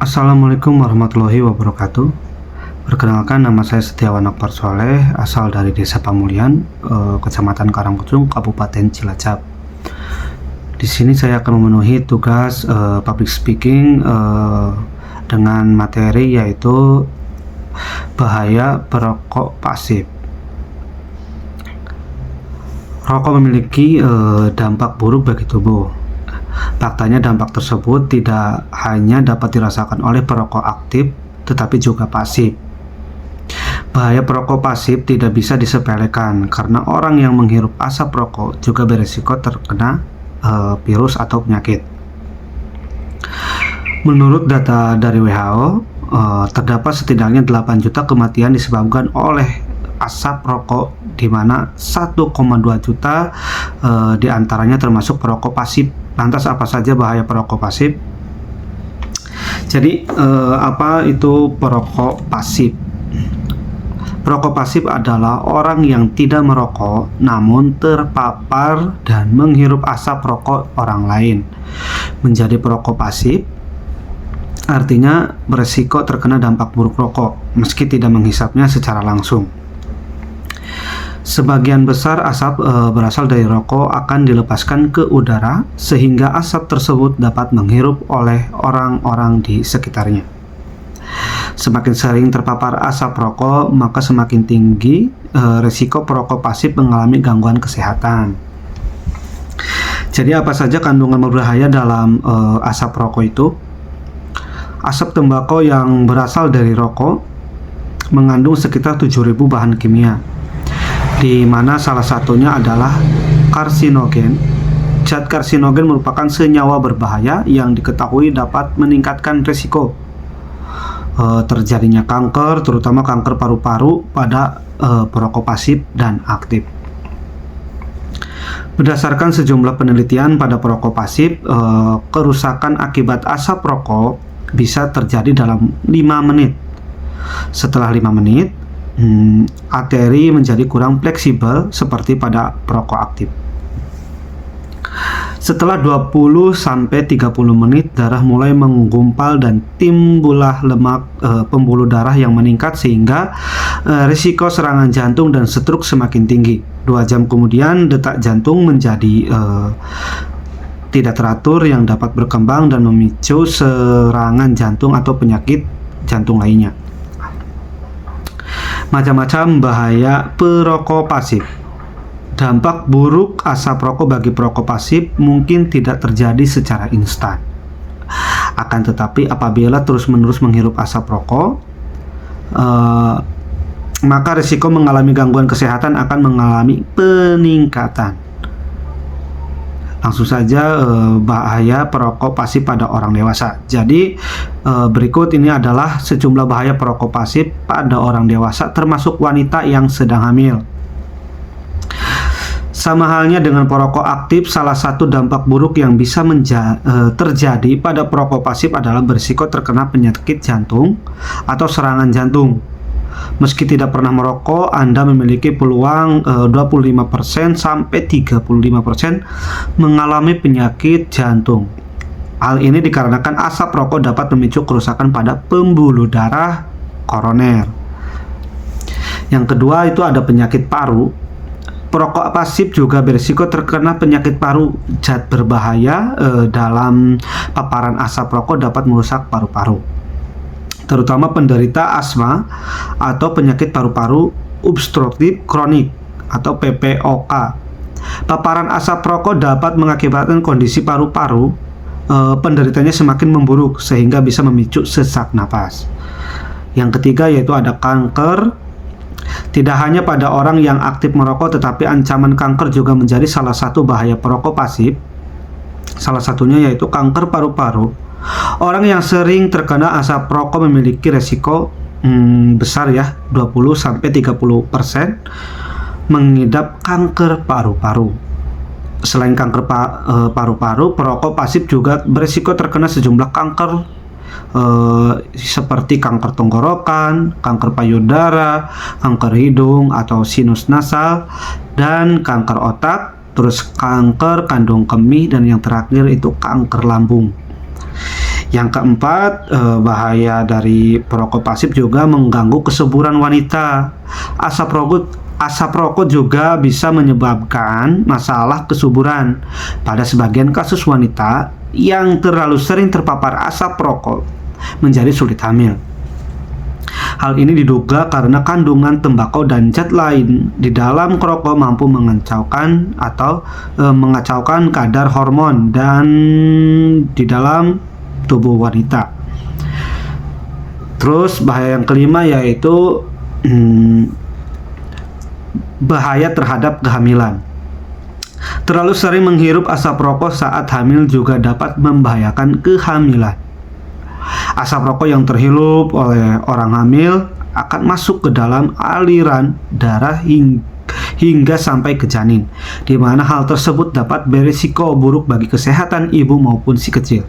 Assalamualaikum warahmatullahi wabarakatuh. Perkenalkan, nama saya Setiawan Akbar Soleh, asal dari Desa Pamulian, Kecamatan Karangkucung, Kabupaten Cilacap. Di sini saya akan memenuhi tugas public speaking dengan materi yaitu bahaya perokok pasif. Rokok memiliki dampak buruk bagi tubuh. Faktanya dampak tersebut tidak hanya dapat dirasakan oleh perokok aktif, tetapi juga pasif. Bahaya perokok pasif tidak bisa disepelekan karena orang yang menghirup asap rokok juga berisiko terkena virus atau penyakit. Menurut data dari WHO, terdapat setidaknya 8 juta kematian disebabkan oleh asap rokok, di mana 1,2 juta diantaranya termasuk perokok pasif. Lantas apa saja bahaya perokok pasif? Jadi apa itu perokok pasif? Perokok pasif adalah orang yang tidak merokok namun terpapar dan menghirup asap rokok orang lain. Menjadi perokok pasif artinya beresiko terkena dampak buruk rokok meski tidak menghisapnya secara langsung. Sebagian besar asap berasal dari rokok akan dilepaskan ke udara sehingga asap tersebut dapat menghirup oleh orang-orang di sekitarnya. Semakin sering terpapar asap rokok, maka semakin tinggi risiko perokok pasif mengalami gangguan kesehatan. Jadi apa saja kandungan berbahaya dalam asap rokok itu? Asap tembakau yang berasal dari rokok mengandung sekitar 7.000 bahan kimia, di mana salah satunya adalah karsinogen. Zat karsinogen merupakan senyawa berbahaya yang diketahui dapat meningkatkan risiko terjadinya kanker, terutama kanker paru-paru pada perokok pasif dan aktif. Berdasarkan sejumlah penelitian pada perokok pasif, kerusakan akibat asap rokok bisa terjadi dalam 5 menit. Setelah 5 menit, arteri menjadi kurang fleksibel seperti pada perokok aktif. Setelah 20-30 menit, darah mulai menggumpal dan timbullah lemak pembuluh darah yang meningkat sehingga risiko serangan jantung dan stroke semakin tinggi. 2 jam kemudian detak jantung menjadi tidak teratur yang dapat berkembang dan memicu serangan jantung atau penyakit jantung lainnya. Macam-macam bahaya perokok pasif. Dampak buruk asap rokok bagi perokok pasif mungkin tidak terjadi secara instan. Akan tetapi apabila terus-menerus menghirup asap rokok, maka risiko mengalami gangguan kesehatan akan mengalami peningkatan. Langsung saja bahaya perokok pasif pada orang dewasa. Jadi berikut ini adalah sejumlah bahaya perokok pasif pada orang dewasa termasuk wanita yang sedang hamil. Sama halnya dengan perokok aktif, salah satu dampak buruk yang bisa terjadi pada perokok pasif adalah berisiko terkena penyakit jantung atau serangan jantung. Meski tidak pernah merokok, Anda memiliki peluang 25% sampai 35% mengalami penyakit jantung. Hal ini dikarenakan asap rokok dapat memicu kerusakan pada pembuluh darah koroner. Yang kedua itu ada penyakit paru. Perokok pasif juga berisiko terkena penyakit paru. Zat berbahaya dalam paparan asap rokok dapat merusak paru-paru, terutama penderita asma atau penyakit paru-paru obstruktif kronik atau PPOK. Paparan asap rokok dapat mengakibatkan kondisi paru-paru penderitanya semakin memburuk sehingga bisa memicu sesak napas. Yang ketiga yaitu ada kanker. Tidak hanya pada orang yang aktif merokok, tetapi ancaman kanker juga menjadi salah satu bahaya perokok pasif. Salah satunya yaitu kanker paru-paru. Orang yang sering terkena asap rokok memiliki resiko besar ya, 20-30% mengidap kanker paru-paru. Selain kanker paru-paru, perokok pasif juga berisiko terkena sejumlah kanker seperti kanker tenggorokan, kanker payudara, kanker hidung atau sinus nasal, dan kanker otak, terus kanker kandung kemih, dan yang terakhir itu kanker lambung. Yang keempat, bahaya dari perokok pasif juga mengganggu kesuburan wanita. Asap rokok juga bisa menyebabkan masalah kesuburan. Pada sebagian kasus wanita yang terlalu sering terpapar asap rokok menjadi sulit hamil. Hal ini diduga karena kandungan tembakau dan zat lain di dalam rokok mampu mengacaukan kadar hormon dan di dalam tubuh wanita. Terus bahaya yang kelima yaitu bahaya terhadap kehamilan. Terlalu sering menghirup asap rokok saat hamil juga dapat membahayakan kehamilan. Asap rokok yang terhirup oleh orang hamil akan masuk ke dalam aliran darah hingga sampai ke janin, di mana hal tersebut dapat berisiko buruk bagi kesehatan ibu maupun si kecil.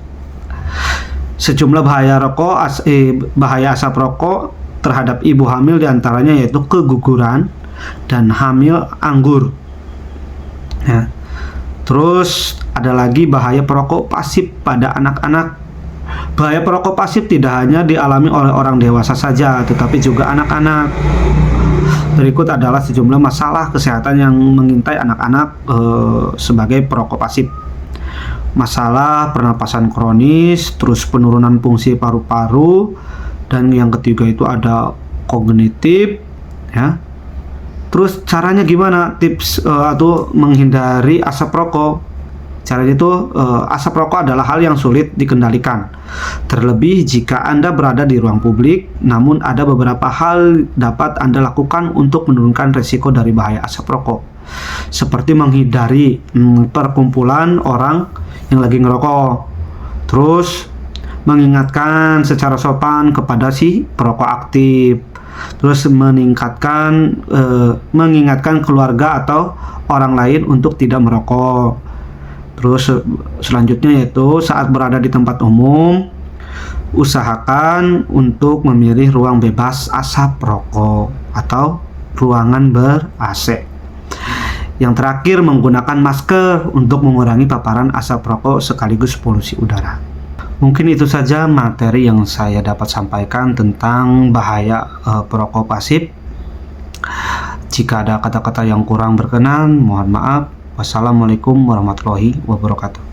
Sejumlah bahaya asap rokok terhadap ibu hamil diantaranya yaitu keguguran dan hamil anggur. Ya. Terus ada lagi bahaya perokok pasif pada anak-anak. Bahaya perokok pasif tidak hanya dialami oleh orang dewasa saja, tetapi juga anak-anak. Berikut adalah sejumlah masalah kesehatan yang mengintai anak-anak sebagai perokok pasif. Masalah pernapasan kronis, terus penurunan fungsi paru-paru, dan yang ketiga itu ada kognitif, ya. Terus caranya gimana? Tips atau menghindari asap rokok. Caranya itu asap rokok adalah hal yang sulit dikendalikan. Terlebih jika Anda berada di ruang publik, namun ada beberapa hal dapat Anda lakukan untuk menurunkan risiko dari bahaya asap rokok. Seperti menghindari perkumpulan orang yang lagi ngerokok. Terus mengingatkan secara sopan kepada si perokok aktif. Terus mengingatkan keluarga atau orang lain untuk tidak merokok. Terus selanjutnya yaitu saat berada di tempat umum, usahakan untuk memilih ruang bebas asap rokok atau ruangan ber-AC. Yang terakhir, menggunakan masker untuk mengurangi paparan asap rokok sekaligus polusi udara. Mungkin itu saja materi yang saya dapat sampaikan tentang bahaya perokok pasif. Jika ada kata-kata yang kurang berkenan, mohon maaf. Wassalamualaikum warahmatullahi wabarakatuh.